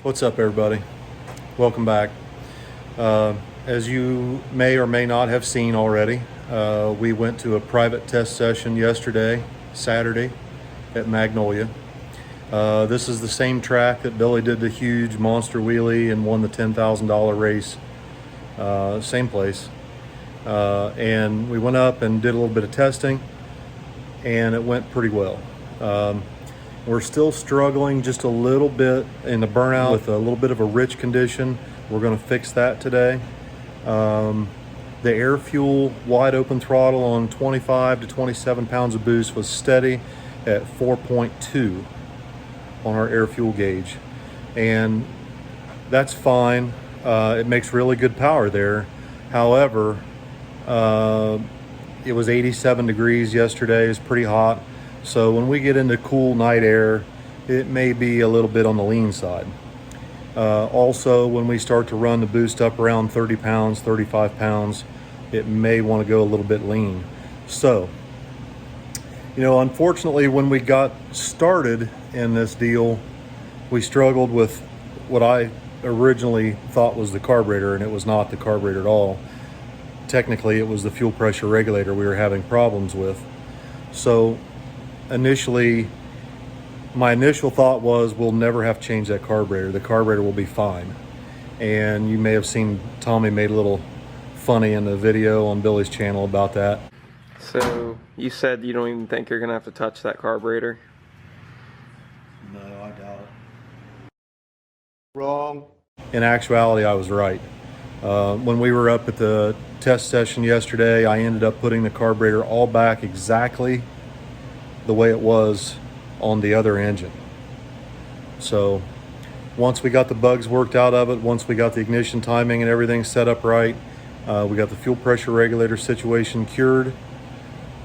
What's up, everybody? Welcome back. As you may or may not have seen already, we went to a private test session yesterday, Saturday, at Magnolia. This is the same track that Billy did the huge monster wheelie and won the $10,000 race. Same place. And we went up and did a little bit of testing, and it went pretty well. We're still struggling just a little bit in the burnout with a little bit of a rich condition. We're going to fix that today. The air fuel wide open throttle on 25 to 27 pounds of boost was steady at 4.2 on our air fuel gauge. And that's fine. It makes really good power there. However, it was 87 degrees yesterday. It's pretty hot. So when we get into cool night air, it may be a little bit on the lean side. Also, when we start to run the boost up around 30 pounds, 35 pounds, it may want to go a little bit lean. So, unfortunately, when we got started in this deal, we struggled with what I originally thought was the carburetor, and it was not the carburetor at all. Technically, it was the fuel pressure regulator we were having problems with. So initially, my initial thought was we'll never have to change that carburetor. The carburetor will be fine. And you may have seen Tommy made a little funny in the video on Billy's channel about that. So you said you don't even think you're gonna have to touch that carburetor? No, I doubt it. Wrong. In actuality, I was right. When we were up at the test session yesterday, I ended up putting the carburetor all back exactly the way it was on the other engine. So once we got the bugs worked out of it, once we got the ignition timing and everything set up right, we got the fuel pressure regulator situation cured,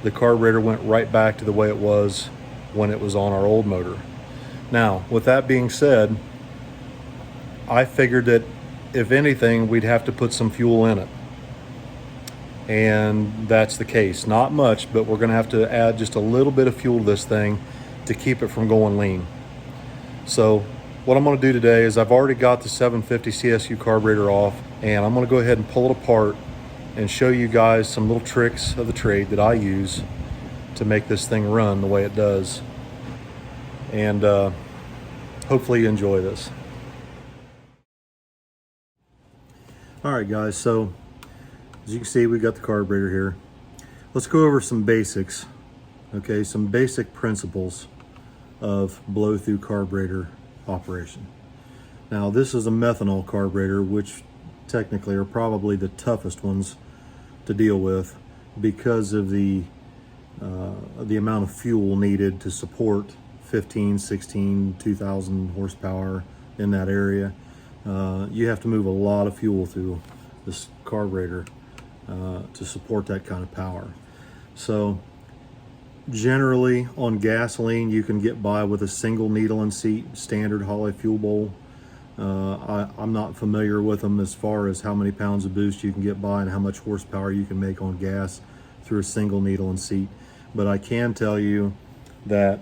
the carburetor went right back to the way it was when it was on our old motor. Now, with that being said, I figured that if anything, we'd have to put some fuel in it. And that's the case. Not much, but we're gonna have to add just a little bit of fuel to this thing to keep it from going lean. So what I'm gonna do today is I've already got the 750 CSU carburetor off, and I'm gonna go ahead and pull it apart and show you guys some little tricks of the trade that I use to make this thing run the way it does. And hopefully you enjoy this. All right, guys, so as you can see, we got the carburetor here. Let's go over some basics, okay? Some basic principles of blow-through carburetor operation. Now, this is a methanol carburetor, which technically are probably the toughest ones to deal with because of the amount of fuel needed to support 15, 16, 2,000 horsepower in that area. You have to move a lot of fuel through this carburetor to support that kind of power. So generally on gasoline, you can get by with a single needle and seat standard Holley fuel bowl. I'm not familiar with them as far as how many pounds of boost you can get by and how much horsepower you can make on gas through a single needle and seat. But I can tell you that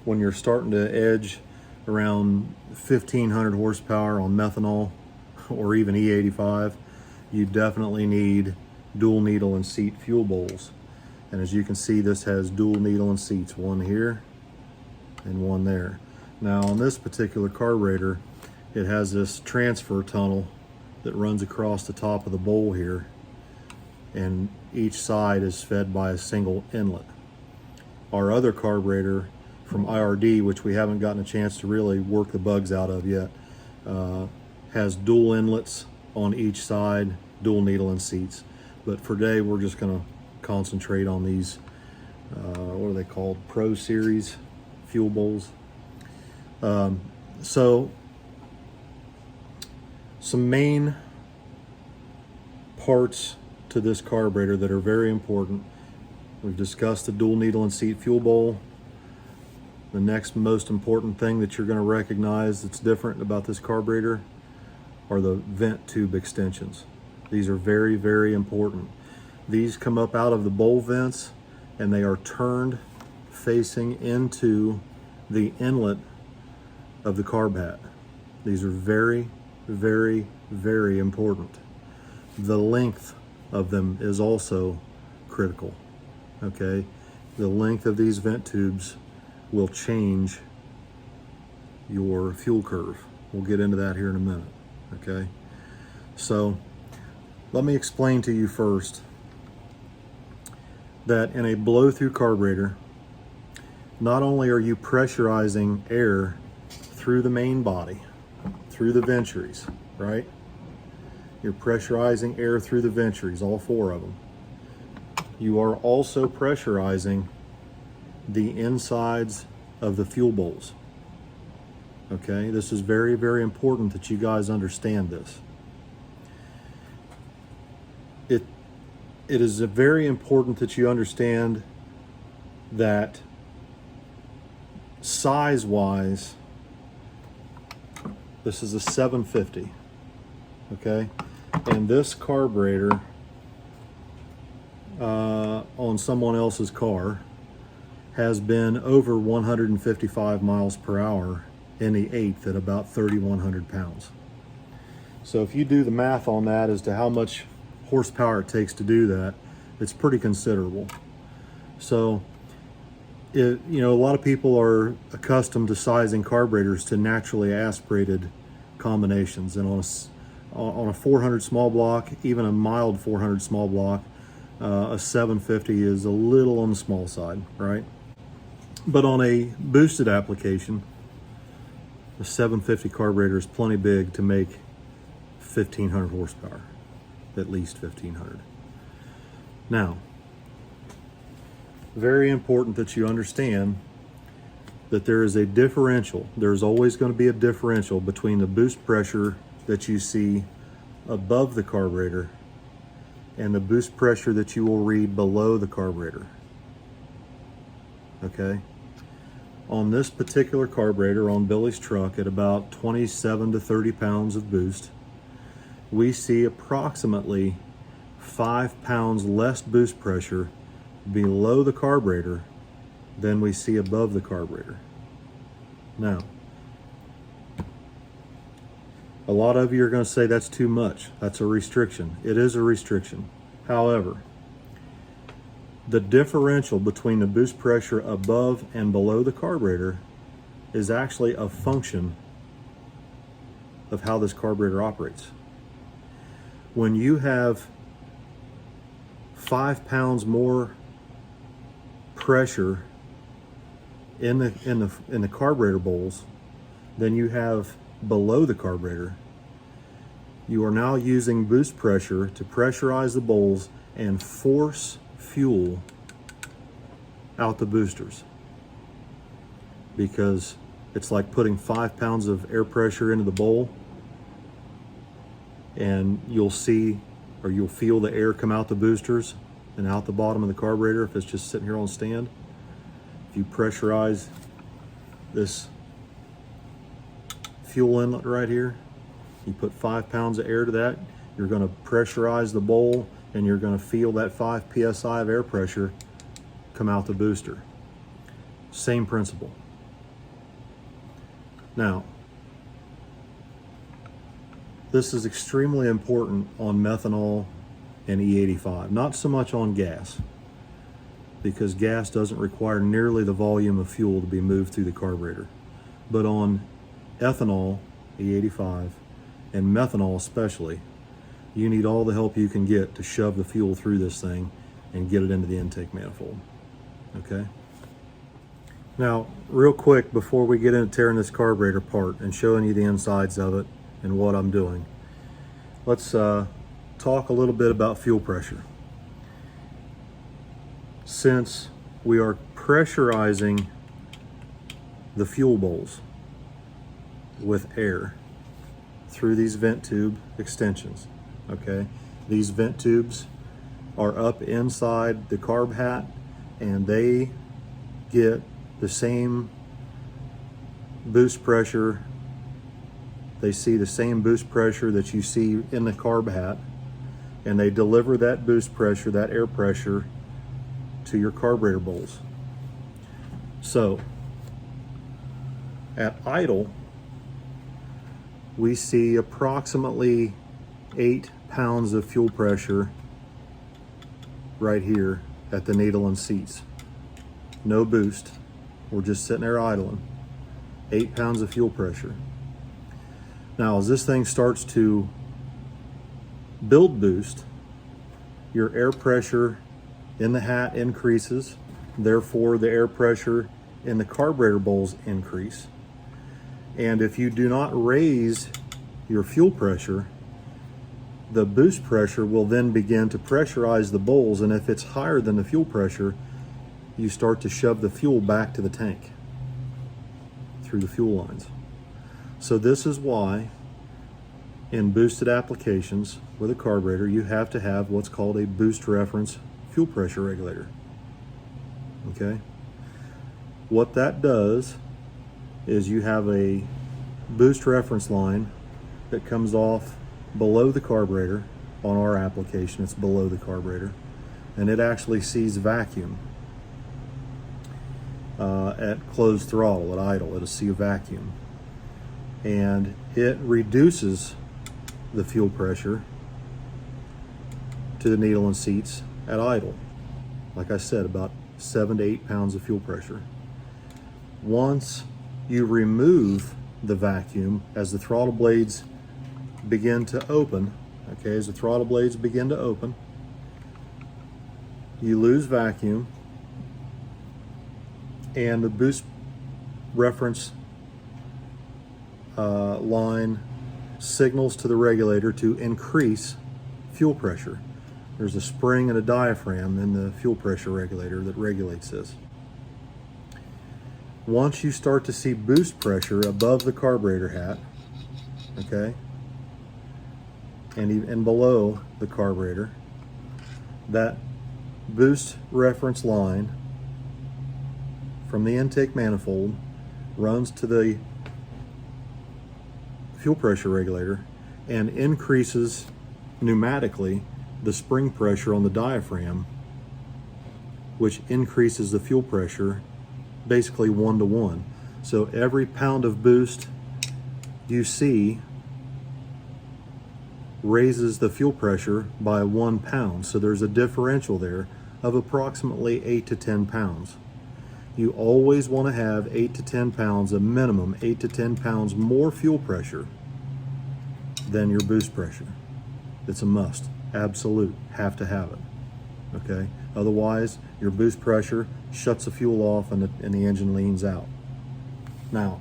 when you're starting to edge around 1,500 horsepower on methanol or even E85, you definitely need dual needle and seat fuel bowls. And as you can see, this has dual needle and seats, one here and one there. Now on this particular carburetor, it has this transfer tunnel that runs across the top of the bowl here, and each side is fed by a single inlet. Our other carburetor from IRD, which we haven't gotten a chance to really work the bugs out of yet, has dual inlets on each side, dual needle and seats. But for today, we're just gonna concentrate on these, what are they called? Pro Series fuel bowls. So some main parts to this carburetor that are very important. We've discussed the dual needle and seat fuel bowl. The next most important thing that you're going to recognize that's different about this carburetor are the vent tube extensions. These are very, very important. These come up out of the bowl vents and they are turned facing into the inlet of the carb hat. These are very, very, very important. The length of them is also critical, okay? The length of these vent tubes will change your fuel curve. We'll get into that here in a minute, okay? So let me explain to you first that in a blow-through carburetor, not only are you pressurizing air through the main body, through the ventures, right? You're pressurizing air through the ventures, all four of them. You are also pressurizing the insides of the fuel bowls. Okay, this is very, very important that you guys understand this. It is very important that you understand that size-wise, this is a 750, okay? And this carburetor on someone else's car has been over 155 miles per hour in the 8th at about 3,100 pounds. So if you do the math on that as to how much horsepower it takes to do that, it's pretty considerable. So a lot of people are accustomed to sizing carburetors to naturally aspirated combinations, and on a 400 small block, even a mild 400 small block, a 750 is a little on the small side, right? But on a boosted application, the 750 carburetor is plenty big to make 1,500 horsepower, at least 1,500. Now, very important that you understand that there is a differential. There's always going to be a differential between the boost pressure that you see above the carburetor and the boost pressure that you will read below the carburetor. Okay? On this particular carburetor on Billy's truck at about 27 to 30 pounds of boost, we see approximately 5 pounds less boost pressure below the carburetor than we see above the carburetor. Now, a lot of you are going to say that's too much. That's a restriction. It is a restriction. However, the differential between the boost pressure above and below the carburetor is actually a function of how this carburetor operates. When you have 5 pounds more pressure in the carburetor bowls than you have below the carburetor, you are now using boost pressure to pressurize the bowls and force fuel out the boosters, because it's like putting 5 pounds of air pressure into the bowl, and you'll see, or you'll feel the air come out the boosters and out the bottom of the carburetor if it's just sitting here on stand. If you pressurize this fuel inlet right here, you put 5 pounds of air to that, you're going to pressurize the bowl, and you're going to feel that 5 psi of air pressure come out the booster. Same principle. Now, this is extremely important on methanol and E85, not so much on gas, because gas doesn't require nearly the volume of fuel to be moved through the carburetor. But on ethanol, E85, and methanol especially, you need all the help you can get to shove the fuel through this thing and get it into the intake manifold. Okay? Now, real quick, before we get into tearing this carburetor apart and showing you the insides of it and what I'm doing, let's talk a little bit about fuel pressure. Since we are pressurizing the fuel bowls with air through these vent tube extensions, okay? These vent tubes are up inside the carb hat, and they get the same boost pressure. They see the same boost pressure that you see in the carb hat, and they deliver that boost pressure, that air pressure, to your carburetor bowls. So, at idle, we see approximately 8 pounds of fuel pressure right here at the needle and seats. No boost. We're just sitting there idling. 8 pounds of fuel pressure. Now, as this thing starts to build boost, your air pressure in the hat increases. Therefore, the air pressure in the carburetor bowls increase. And if you do not raise your fuel pressure, the boost pressure will then begin to pressurize the bowls, and if it's higher than the fuel pressure, you start to shove the fuel back to the tank through the fuel lines. So this is why in boosted applications with a carburetor, you have to have what's called a boost reference fuel pressure regulator. Okay? What that does is you have a boost reference line that comes off below the carburetor. On our application, it's below the carburetor, and it actually sees vacuum at closed throttle, at idle. It'll see a vacuum, and it reduces the fuel pressure to the needle and seats at idle. Like I said, about 7 to 8 pounds of fuel pressure. Once you remove the vacuum, as the throttle blades begin to open, okay, as the throttle blades begin to open, you lose vacuum, and the boost reference line signals to the regulator to increase fuel pressure. There's a spring and a diaphragm in the fuel pressure regulator that regulates this. Once you start to see boost pressure above the carburetor hat, okay, and below the carburetor, that boost reference line from the intake manifold runs to the fuel pressure regulator and increases pneumatically the spring pressure on the diaphragm, which increases the fuel pressure basically 1-to-1. So every pound of boost you see raises the fuel pressure by 1 pound. So there's a differential there of approximately 8 to 10 pounds. You always want to have 8 to 10 pounds, a minimum 8 to 10 pounds more fuel pressure than your boost pressure. It's a must, absolute, have to have it, okay? Otherwise, your boost pressure shuts the fuel off and the engine leans out. Now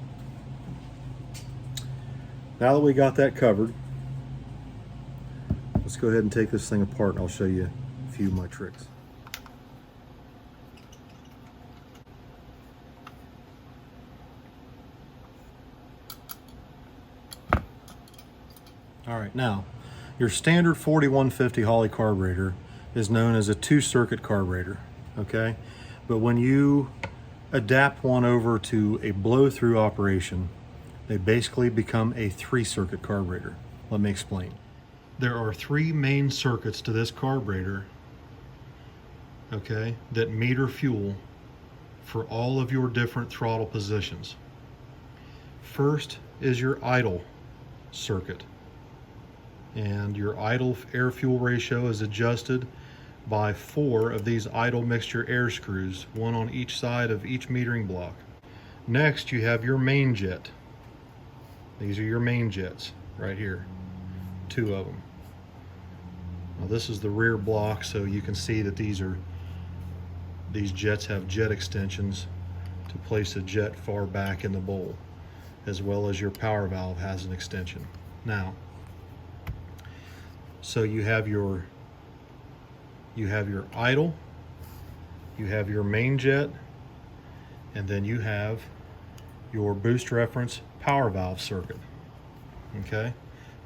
that we got that covered, let's go ahead and take this thing apart and I'll show you a few of my tricks. All right, now, your standard 4150 Holley carburetor is known as a 2-circuit carburetor, okay? But when you adapt one over to a blow-through operation, they basically become a 3-circuit carburetor. Let me explain. There are 3 main circuits to this carburetor, okay, that meter fuel for all of your different throttle positions. First is your idle circuit. And your idle air fuel ratio is adjusted by 4 of these idle mixture air screws, 1 on each side of each metering block. Next, you have your main jet. These are your main jets right here, 2 of them. Now this is the rear block, so you can see that these jets have jet extensions to place a jet far back in the bowl, as well as your power valve has an extension. Now, so you have your idle, you have your main jet, and then you have your boost reference power valve circuit. Okay?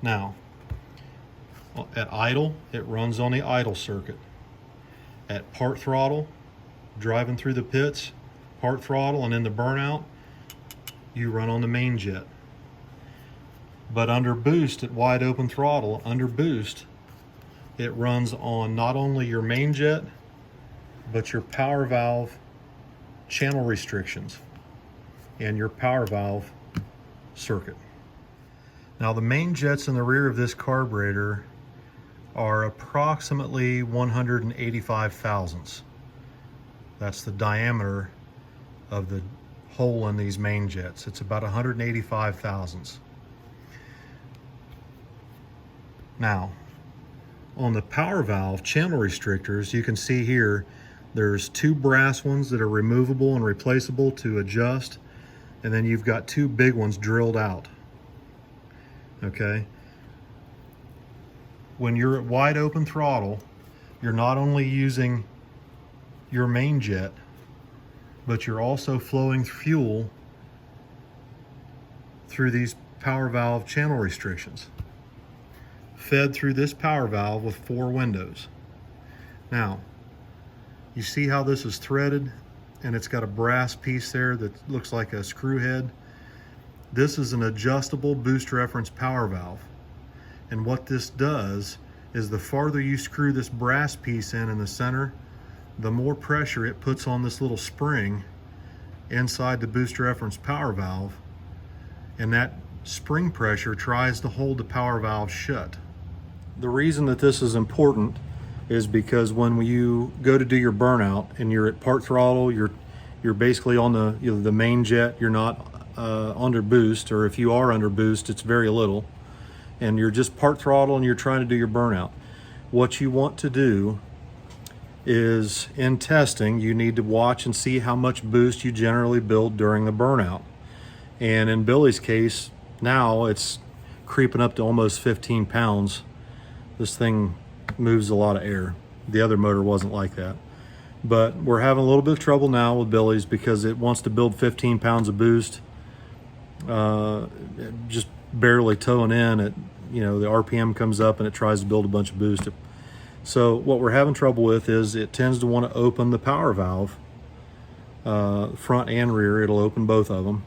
Now, at idle, it runs on the idle circuit. At part throttle, driving through the pits, part throttle, and in the burnout, you run on the main jet. But under boost, at wide open throttle, under boost, it runs on not only your main jet, but your power valve channel restrictions and your power valve circuit. Now the main jets in the rear of this carburetor are approximately 185 thousandths. That's the diameter of the hole in these main jets. It's about 185 thousandths. Now, on the power valve channel restrictors, you can see here there's two brass ones that are removable and replaceable to adjust, and then you've got two big ones drilled out. Okay? When you're at wide open throttle, you're not only using your main jet, but you're also flowing fuel through these power valve channel restrictions, fed through this power valve with 4 windows. Now, you see how this is threaded and it's got a brass piece there that looks like a screw head? This is an adjustable boost reference power valve. And what this does is the farther you screw this brass piece in the center, the more pressure it puts on this little spring inside the boost reference power valve, and that spring pressure tries to hold the power valve shut. The reason that this is important is because when you go to do your burnout and you're at part throttle, you're basically on the main jet, you're not under boost, or if you are under boost, it's very little, and you're just part throttle and you're trying to do your burnout. What you want to do is, in testing, you need to watch and see how much boost you generally build during the burnout. And in Billy's case, now it's creeping up to almost 15 pounds. This thing moves a lot of air. The other motor wasn't like that. But we're having a little bit of trouble now with Billy's because it wants to build 15 pounds of boost, just barely towing in. The RPM comes up and it tries to build a bunch of boost. So what we're having trouble with is it tends to want to open the power valve, front and rear. It'll open both of them,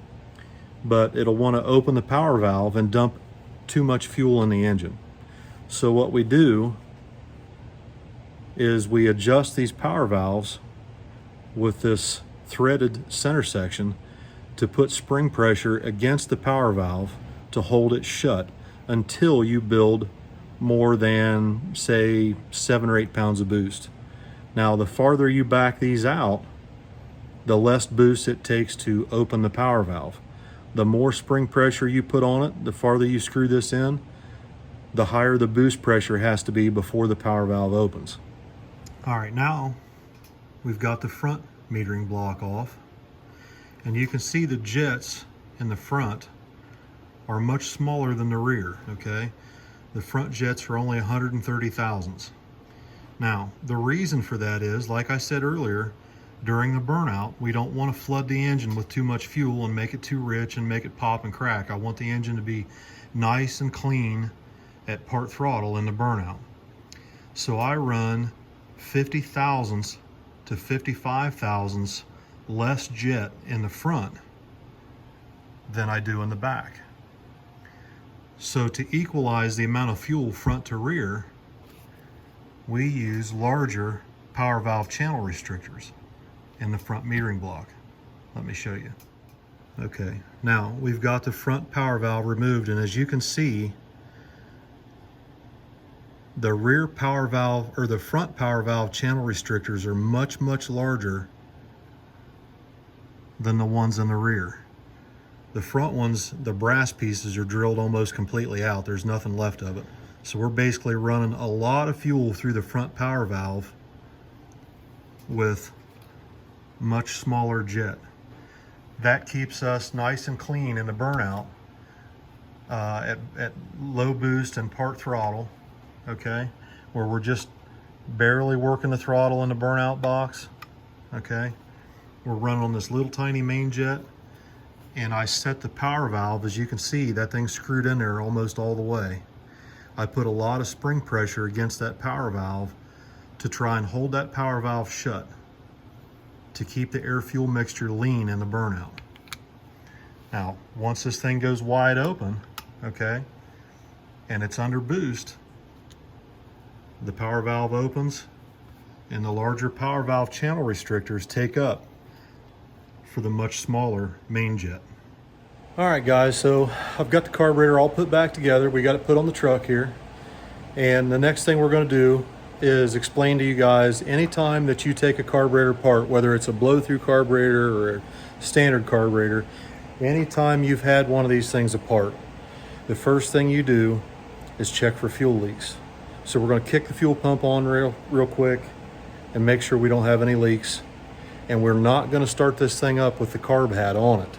but it'll want to open the power valve and dump too much fuel in the engine. So what we do is we adjust these power valves with this threaded center section to put spring pressure against the power valve to hold it shut until you build more than, say, 7 or 8 pounds of boost. Now, the farther you back these out, the less boost it takes to open the power valve. The more spring pressure you put on it, the farther you screw this in, the higher the boost pressure has to be before the power valve opens. All right, now we've got the front metering block off, and you can see the jets in the front are much smaller than the rear, okay? The front jets are only 130 thousandths. Now, the reason for that is, like I said earlier, during the burnout, we don't want to flood the engine with too much fuel and make it too rich and make it pop and crack. I want the engine to be nice and clean at part throttle in the burnout. So I run 50 thousandths to 55 thousandths less jet in the front than I do in the back. So to equalize the amount of fuel front to rear, we use larger power valve channel restrictors in the front metering block. Let me show you. Okay, now we've got the front power valve removed, and as you can see, the rear power valve, or the front power valve channel restrictors are much, much larger than the ones in the rear. The front ones, the brass pieces are drilled almost completely out. There's nothing left of it. So we're basically running a lot of fuel through the front power valve with much smaller jet. That keeps us nice and clean in the burnout at low boost and part throttle, okay? Where we're just barely working the throttle in the burnout box, okay? We're running on this little tiny main jet, and I set the power valve. As you can see, that thing's screwed in there almost all the way. I put a lot of spring pressure against that power valve to try and hold that power valve shut, to keep the air-fuel mixture lean in the burnout. Now, once this thing goes wide open, okay, and it's under boost, the power valve opens and the larger power valve channel restrictors take up for the much smaller main jet. All right, guys, so I've got the carburetor all put back together. We got it put on the truck here. And the next thing we're going to do is explain to you guys, anytime that you take a carburetor apart, whether it's a blow-through carburetor or a standard carburetor, anytime you've had one of these things apart, the first thing you do is check for fuel leaks. So we're going to kick the fuel pump on real quick and make sure we don't have any leaks. And we're not going to start this thing up with the carb hat on it.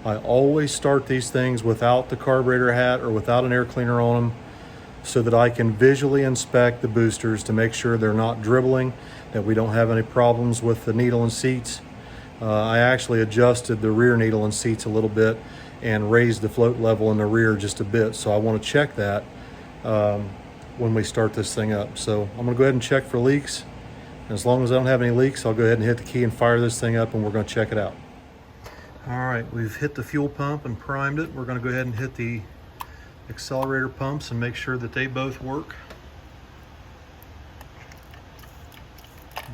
I always start these things without the carburetor hat or without an air cleaner on them, so that I can visually inspect the boosters to make sure they're not dribbling, that we don't have any problems with the needle and seats. I actually adjusted the rear needle and seats a little bit and raised the float level in the rear just a bit. So I want to check that when we start this thing up. So I'm going to go ahead and check for leaks. And as long as I don't have any leaks, I'll go ahead and hit the key and fire this thing up, and we're going to check it out. All right, we've hit the fuel pump and primed it. We're going to go ahead and hit the accelerator pumps and make sure that they both work.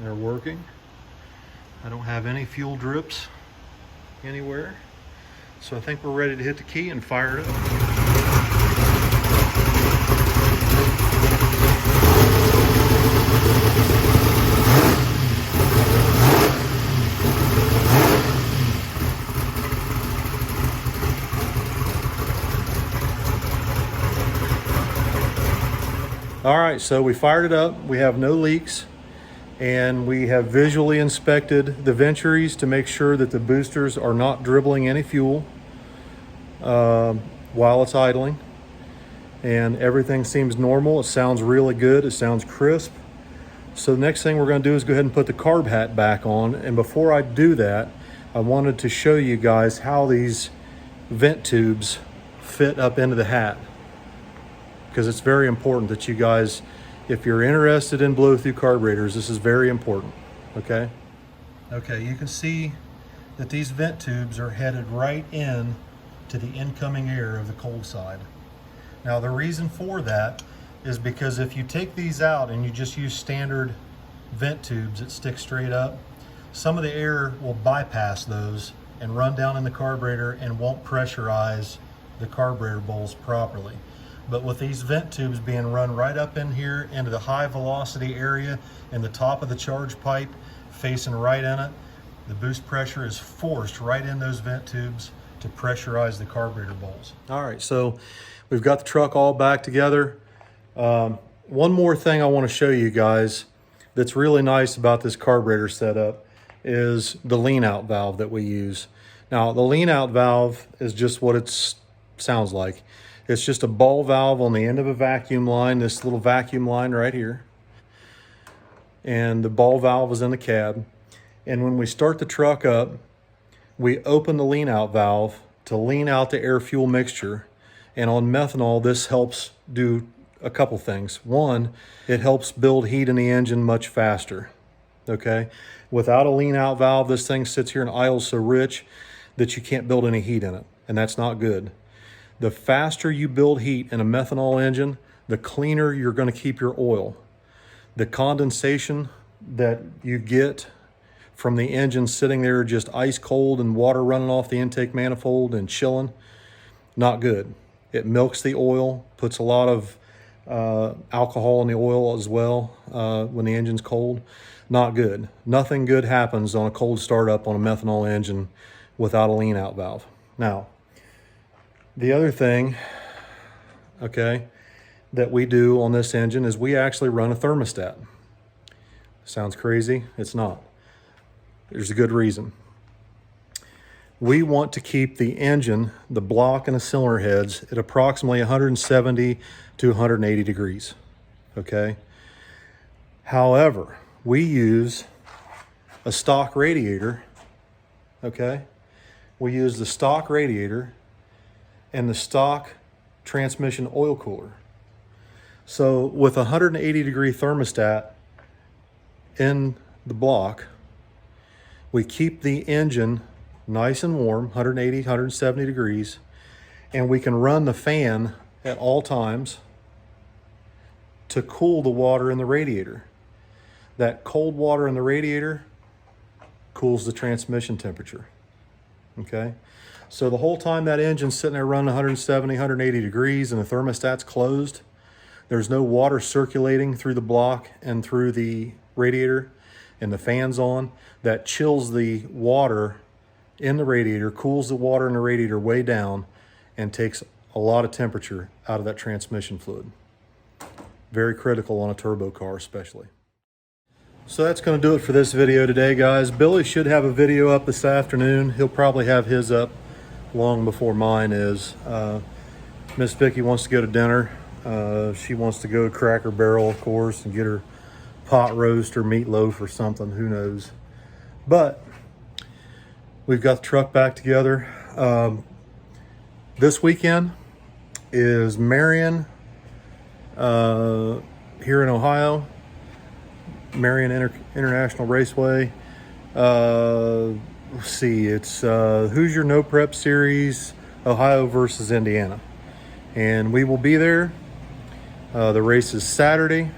They're working. I don't have any fuel drips anywhere. So I think we're ready to hit the key and fire it up. All right, so we fired it up. We have no leaks, and we have visually inspected the venturies to make sure that the boosters are not dribbling any fuel while it's idling. And everything seems normal. It sounds really good. It sounds crisp. So the next thing we're going to do is go ahead and put the carb hat back on. And before I do that, I wanted to show you guys how these vent tubes fit up into the hat, because it's very important that you guys, if you're interested in blow-through carburetors, this is very important, okay? Okay, you can see that these vent tubes are headed right in to the incoming air of the cold side. Now, the reason for that is because if you take these out and you just use standard vent tubes that stick straight up, some of the air will bypass those and run down in the carburetor and won't pressurize the carburetor bowls properly. But with these vent tubes being run right up in here into the high velocity area and the top of the charge pipe facing right in it, the boost pressure is forced right in those vent tubes to pressurize the carburetor bowls. All right, so we've got the truck all back together. One more thing I want to show you guys that's really nice about this carburetor setup is the lean out valve that we use. Now, the lean out valve is just what it sounds like. It's just a ball valve on the end of a vacuum line, this little vacuum line right here. And the ball valve is in the cab. And when we start the truck up, we open the lean out valve to lean out the air fuel mixture. And on methanol, this helps do a couple things. One, it helps build heat in the engine much faster, okay? Without a lean out valve, this thing sits here and idles so rich that you can't build any heat in it, and that's not good. The faster you build heat in a methanol engine, the cleaner you're going to keep your oil. The condensation that you get from the engine sitting there just ice cold and water running off the intake manifold and chilling, not good. It milks the oil, puts a lot of alcohol in the oil as well when the engine's cold. Not good. Nothing good happens on a cold startup on a methanol engine without a lean out valve. Now, the other thing, okay, that we do on this engine is we actually run a thermostat. Sounds crazy? It's not. There's a good reason. We want to keep the engine, the block and the cylinder heads at approximately 170 to 180 degrees, okay? However, we use a stock radiator, okay? We use the stock radiator and the stock transmission oil cooler. So with a 180 degree thermostat in the block, we keep the engine nice and warm, 180, 170 degrees, and we can run the fan at all times to cool the water in the radiator. That cold water in the radiator cools the transmission temperature, okay? So the whole time that engine's sitting there running 170, 180 degrees and the thermostat's closed, there's no water circulating through the block and through the radiator, and the fan's on. That chills the water in the radiator, cools the water in the radiator way down, and takes a lot of temperature out of that transmission fluid. Very critical on a turbo car especially. So that's going to do it for this video today, guys. Billy should have a video up this afternoon. He'll probably have his up long before mine is. Miss Vicky wants to go to dinner. She wants to go to Cracker Barrel, of course, and get her pot roast or meatloaf or something, who knows. But we've got the truck back together. This weekend is Marion here in Ohio, Marion International Raceway. Let's see, it's Hoosier No Prep Series, Ohio versus Indiana. And we will be there. The race is Saturday.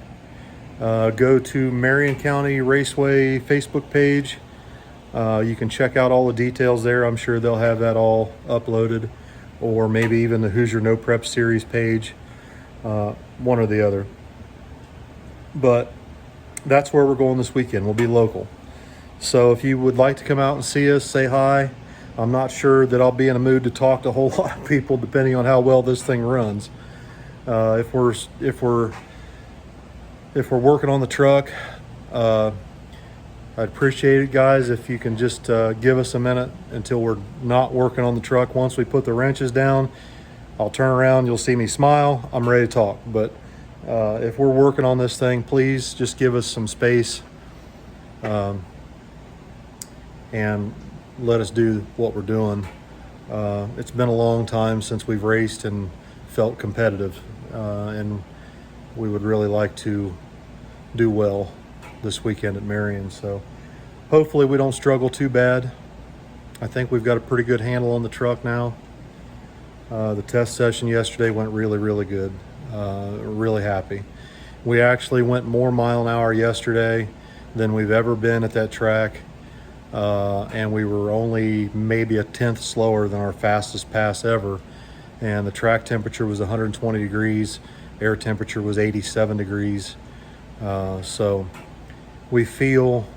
Go to Marion County Raceway Facebook page. You can check out all the details there. I'm sure they'll have that all uploaded, or maybe even the Hoosier No Prep Series page, one or the other. But that's where we're going this weekend. We'll be local. So if you would like to come out and see us, say hi. I'm not sure that I'll be in a mood to talk to a whole lot of people, depending on how well this thing runs. If we're working on the truck, I'd appreciate it, guys, if you can just give us a minute until we're not working on the truck. Once we put the wrenches down, I'll turn around, you'll see me smile, I'm ready to talk. But if we're working on this thing, please just give us some space and let us do what we're doing. It's been a long time since we've raced and felt competitive, and we would really like to do well this weekend at Marion. So hopefully we don't struggle too bad. I think we've got a pretty good handle on the truck now. The test session yesterday went really, really good. Really happy. We actually went more mile an hour yesterday than we've ever been at that track. And we were only maybe a tenth slower than our fastest pass ever. And the track temperature was 120 degrees. Air temperature was 87 degrees. So we feel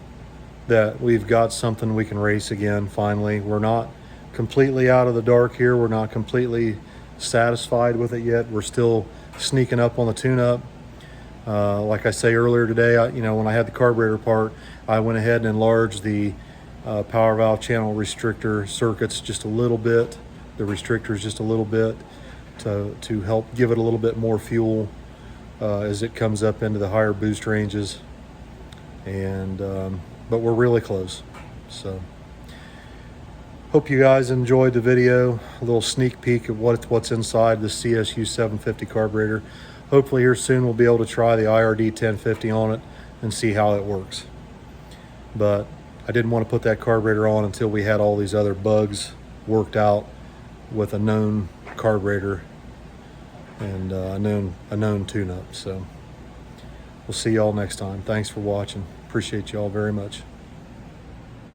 that we've got something we can race again finally. We're not completely out of the dark here. We're not completely satisfied with it yet. We're still sneaking up on the tune-up. Like I say earlier today, when I had the carburetor part, I went ahead and enlarged the power valve channel restrictor circuits just a little bit, the restrictors just a little bit, to help give it a little bit more fuel as it comes up into the higher boost ranges. And but we're really close. So hope you guys enjoyed the video, a little sneak peek at what's inside the CSU 750 carburetor. Hopefully here soon we'll be able to try the IRD 1050 on it and see how it works. But I didn't want to put that carburetor on until we had all these other bugs worked out with a known carburetor and a known tune-up. So we'll see y'all next time. Thanks for watching. Appreciate y'all very much.